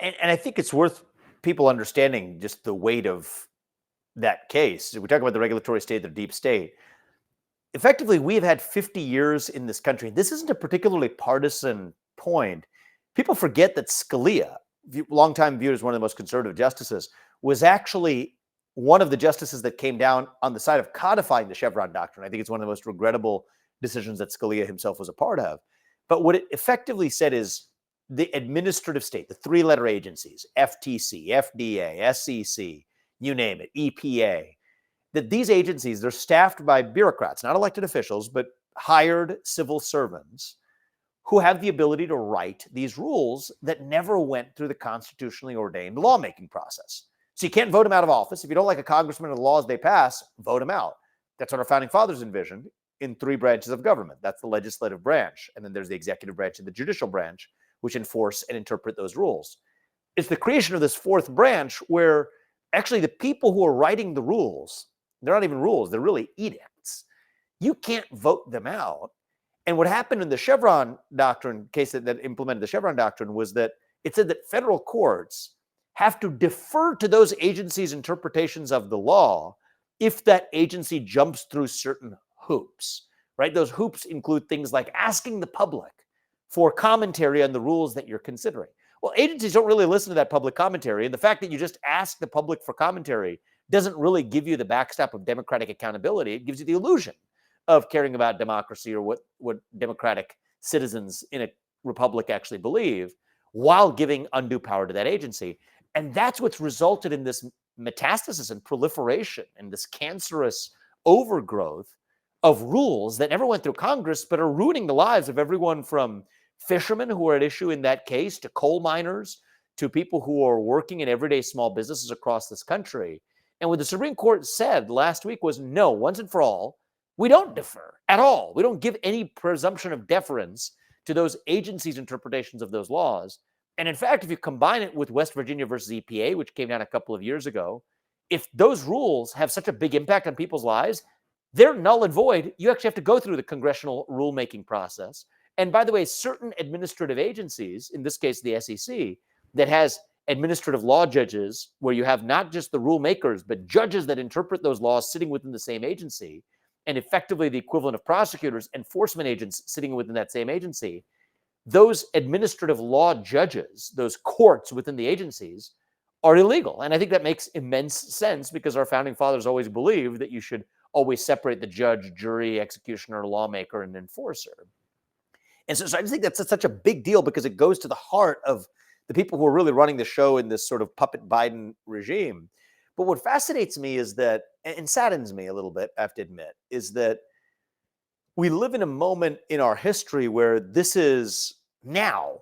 And I think it's worth people understanding just the weight of that case. We talk about the regulatory state, the deep state. Effectively, we've had 50 years in this country. This isn't a particularly partisan point. People forget that Scalia, longtime viewed as one of the most conservative justices, was actually one of the justices that came down on the side of codifying the Chevron doctrine. I think it's one of the most regrettable decisions that Scalia himself was a part of. But what it effectively said is the administrative state, the three-letter agencies, FTC, FDA, SEC, you name it, EPA, that these agencies, they're staffed by bureaucrats, not elected officials, but hired civil servants who have the ability to write these rules that never went through the constitutionally ordained lawmaking process. So you can't vote them out of office. If you don't like a congressman or the laws they pass, vote them out. That's what our founding fathers envisioned in three branches of government. That's the legislative branch. And then there's the executive branch and the judicial branch, which enforce and interpret those rules. It's the creation of this fourth branch where actually the people who are writing the rules, they're not even rules, they're really edicts. You can't vote them out. And what happened in the Chevron doctrine case that implemented the Chevron doctrine was that it said that federal courts have to defer to those agencies' interpretations of the law if that agency jumps through certain hoops, right? Those hoops include things like asking the public for commentary on the rules that you're considering. Well, agencies don't really listen to that public commentary. And the fact that you just ask the public for commentary doesn't really give you the backstop of democratic accountability. It gives you the illusion of caring about democracy or what democratic citizens in a republic actually believe, while giving undue power to that agency. And that's what's resulted in this metastasis and proliferation and this cancerous overgrowth of rules that never went through Congress, but are ruining the lives of everyone from fishermen who are at issue in that case, to coal miners, to people who are working in everyday small businesses across this country. And what the Supreme Court said last week was, no, once and for all, we don't defer at all. We don't give any presumption of deference to those agencies' interpretations of those laws. And in fact, if you combine it with West Virginia versus EPA, which came down a couple of years ago, if those rules have such a big impact on people's lives, they're null and void. You actually have to go through the congressional rulemaking process. And by the way, certain administrative agencies, in this case, the SEC, that has administrative law judges, where you have not just the rule makers, but judges that interpret those laws sitting within the same agency, and effectively the equivalent of prosecutors, enforcement agents sitting within that same agency, those administrative law judges, those courts within the agencies, are illegal. And I think that makes immense sense, because our founding fathers always believed that you should always separate the judge, jury, executioner, lawmaker, and enforcer. And so I just think that's such a big deal, because it goes to the heart of the people who are really running the show in this sort of puppet Biden regime. But what fascinates me is that, and saddens me a little bit, I have to admit, is that we live in a moment in our history where this is now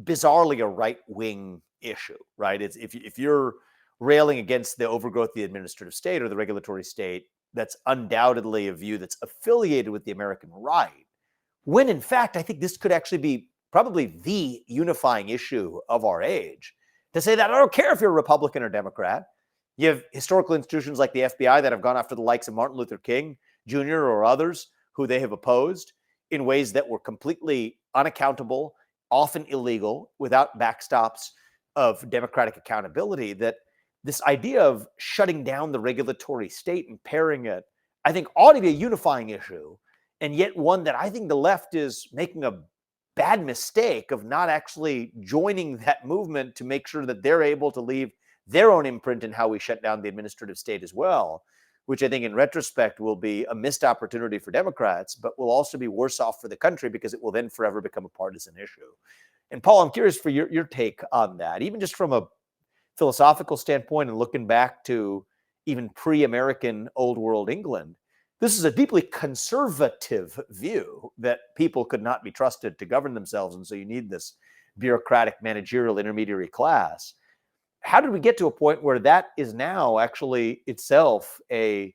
bizarrely a right-wing issue, right? It's if you're railing against the overgrowth of the administrative state or the regulatory state, that's undoubtedly a view that's affiliated with the American right. When in fact, I think this could actually be probably the unifying issue of our age. To say that I don't care if you're a Republican or Democrat. You have historical institutions like the FBI that have gone after the likes of Martin Luther King Jr. or others who they have opposed in ways that were completely unaccountable, often illegal, without backstops of democratic accountability. That this idea of shutting down the regulatory state and pairing it, I think, ought to be a unifying issue, and yet one that I think the left is making a bad mistake of not actually joining that movement to make sure that they're able to leave their own imprint in how we shut down the administrative state as well, which I think in retrospect will be a missed opportunity for Democrats, but will also be worse off for the country, because it will then forever become a partisan issue. And Paul, I'm curious for your take on that, even just from a philosophical standpoint and looking back to even pre-American Old World England. This is a deeply conservative view that people could not be trusted to govern themselves. And so you need this bureaucratic managerial intermediary class. How did we get to a point where that is now actually itself a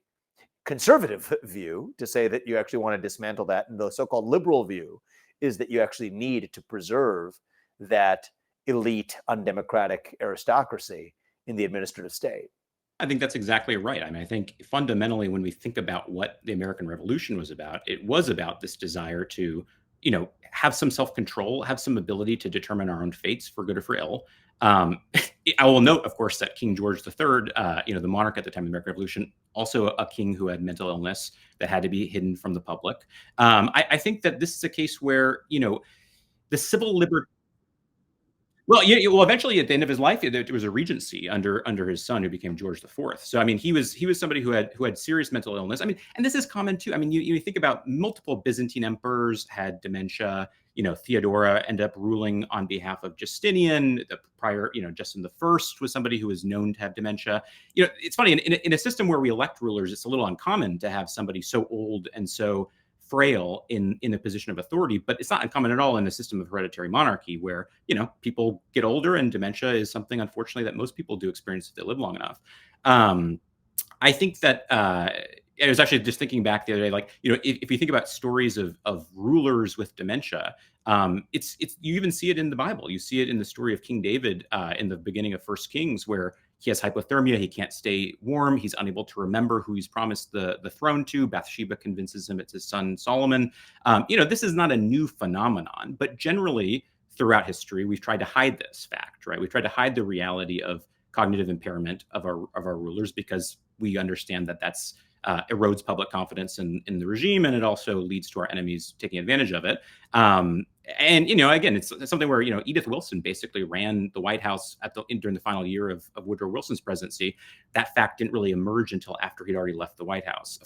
conservative view, to say that you actually want to dismantle that? And the so-called liberal view is that you actually need to preserve that elite, undemocratic aristocracy in the administrative state. I think that's exactly right. I mean, I think fundamentally, when we think about what the American Revolution was about, it was about this desire to, have some self-control, have some ability to determine our own fates for good or for ill, I will note, of course, that King George III, the monarch at the time of the American Revolution, also a king who had mental illness that had to be hidden from the public. I think that this is a case where, the civil liberty. Well, yeah, well, eventually at the end of his life, it was a regency under his son, who became George IV. So, I mean, he was somebody who had serious mental illness. I mean, and this is common too. I mean, you think about multiple Byzantine emperors had dementia. Theodora ended up ruling on behalf of Justinian. The prior, Justin I was somebody who was known to have dementia. It's funny in a system where we elect rulers, it's a little uncommon to have somebody so old and so frail in a position of authority, but it's not uncommon at all in a system of hereditary monarchy where people get older, and dementia is something, unfortunately, that most people do experience if they live long enough. I think that I was actually just thinking back the other day, like, if you think about stories of rulers with dementia, it's you even see it in the Bible. You see it in the story of King David in the beginning of First Kings, where he has hypothermia. He can't stay warm. He's unable to remember who he's promised the throne to. Bathsheba convinces him it's his son Solomon. This is not a new phenomenon, but generally throughout history, we've tried to hide this fact, right? We've tried to hide the reality of cognitive impairment of our rulers, because we understand that that's erodes public confidence in the regime, and it also leads to our enemies taking advantage of it. And again, it's something where Edith Wilson basically ran the White House during the final year of Woodrow Wilson's presidency. That fact didn't really emerge until after he'd already left the White House.